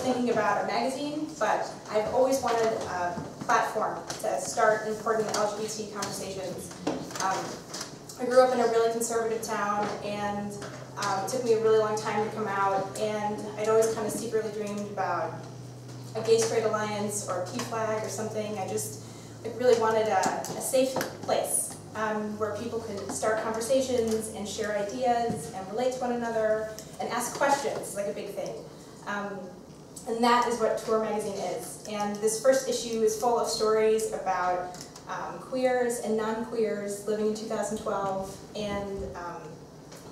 thinking about a magazine, but I've always wanted a platform to start important LGBT conversations. I grew up in a really conservative town, and it took me a really long time to come out, and I'd always kind of secretly dreamed about a gay-straight alliance or a PFLAG or something. I just really wanted a safe place where people could start conversations and share ideas and relate to one another and ask questions, like a big thing. And that is what Tour magazine is. And this first issue is full of stories about queers and non-queers living in 2012, and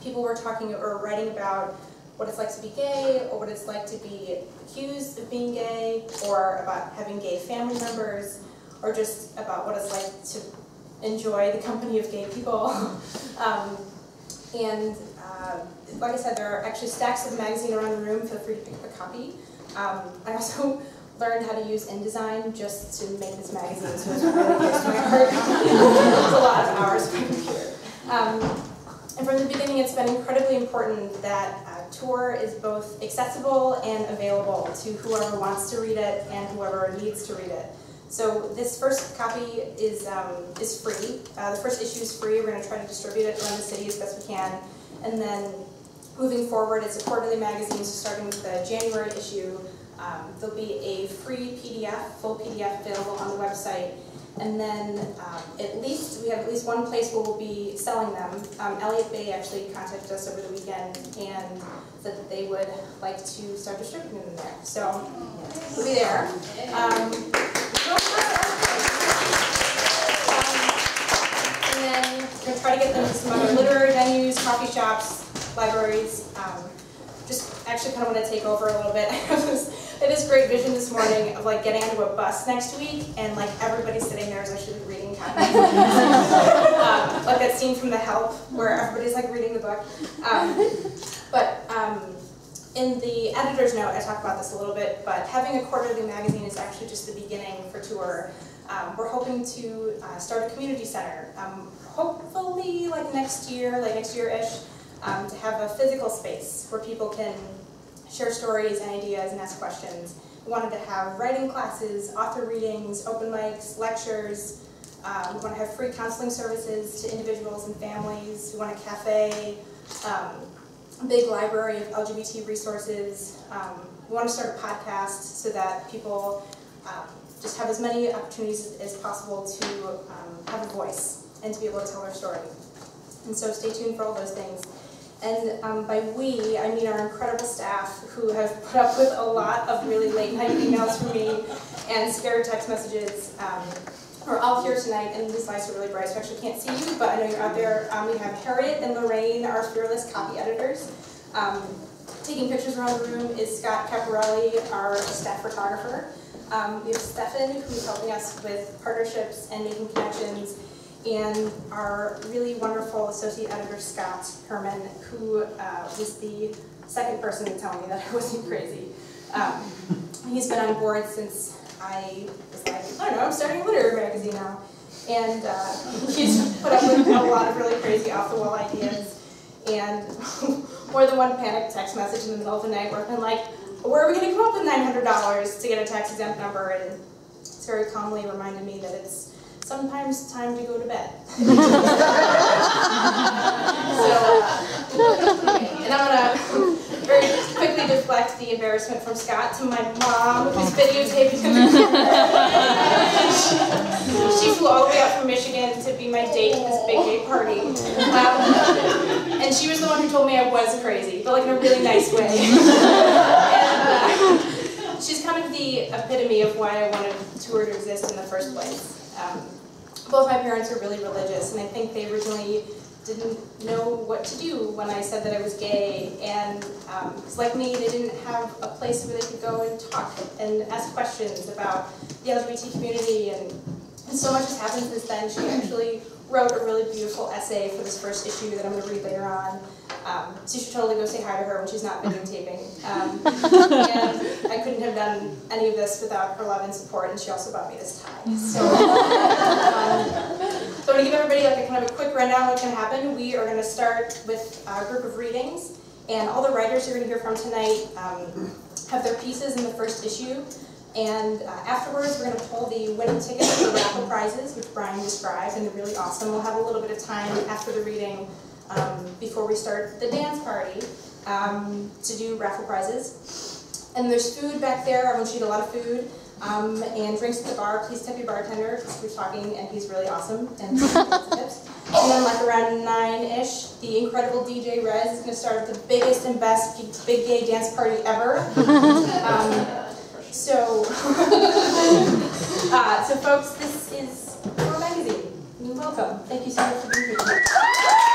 people were talking or writing about what it's like to be gay, or what it's like to be accused of being gay, or about having gay family members, or just about what it's like to enjoy the company of gay people. Like I said, there are actually stacks of the magazine around the room. Feel free to pick up a copy. I also learned how to use InDesign just to make this magazine, so it's really close to my heart. It was a lot of hours on my computer. And from the beginning, it's been incredibly important that Tour is both accessible and available to whoever wants to read it and whoever needs to read it. So this first copy is free. The first issue is free. We're going to try to distribute it around the city as best we can. And then moving forward, it's a quarterly magazine, so starting with the January issue, there'll be a free PDF, full PDF available on the website. And then we have at least one place where we'll be selling them. Elliott Bay actually contacted us over the weekend and said that they would like to start distributing them there. So we'll be there. And then we're going to try to get them to some other literary venues, coffee shops, libraries. Just actually kind of want to take over a little bit. I had this great vision this morning of like getting onto a bus next week, and like everybody sitting there is actually reading copies. Like that scene from The Help where everybody's like reading the book. In the editor's note, I talk about this a little bit, but having a quarterly magazine is actually just the beginning for Tour. We're hoping to start a community center, hopefully like next year-ish, to have a physical space where people can share stories and ideas and ask questions. We wanted to have writing classes, author readings, open mics, lectures. We want to have free counseling services to individuals and families. We want a cafe, a big library of LGBT resources. We want to start a podcast so that people just have as many opportunities as possible to have a voice and to be able to tell their story. And so stay tuned for all those things. And by we, I mean our incredible staff who have put up with a lot of really late night emails from me and scared text messages. We're all here tonight, and these lights are really bright, so I actually can't see you, but I know you're out there. We have Harriet and Lorraine, our fearless copy editors. Taking pictures around the room is Scott Caparelli, our staff photographer. We have Stefan, who's helping us with partnerships and making connections, and our really wonderful associate editor, Scott Herman, who was the second person to tell me that I wasn't crazy. He's been on board since I was like, I don't know, I'm starting a literary magazine now. And he's put up with a lot of really crazy off-the-wall ideas, and more than one panicked text message in the middle of the night where I've been like, where are we going to come up with $900 to get a tax-exempt number? And it's very calmly reminded me that it's sometimes time to go to bed. And I'm going to very quickly deflect the embarrassment from Scott to my mom, who's videotaping in the corner. She flew all the way out from Michigan to be my date at this big gay party. And she was the one who told me I was crazy, but like in a really nice way. And she's kind of the epitome of why I wanted Tour to exist in the first place. Both my parents are really religious, and I think they originally didn't know what to do when I said that I was gay, and like me, they didn't have a place where they could go and talk and ask questions about the LGBT community, and so much has happened since then. She actually wrote a really beautiful essay for this first issue that I'm going to read later on. So you should totally go say hi to her when she's not videotaping. And I couldn't have done any of this without her love and support, and she also bought me this tie. So, so I'm going to give everybody like a kind of a quick rundown of what's going to happen. We are going to start with a group of readings, and all the writers you're going to hear from tonight have their pieces in the first issue. And afterwards, we're going to pull the winning tickets for the raffle prizes, which Brian described, and they're really awesome. We'll have a little bit of time after the reading, before we start the dance party, to do raffle prizes. And there's food back there. I want you to eat a lot of food. And drinks at the bar. Please tip your bartender, because we're talking, and he's really awesome. And tips. And then like around 9-ish, the incredible DJ Rez is going to start the biggest and best big gay dance party ever. So folks, this is our magazine. You're welcome. Thank you so much for being here tonight.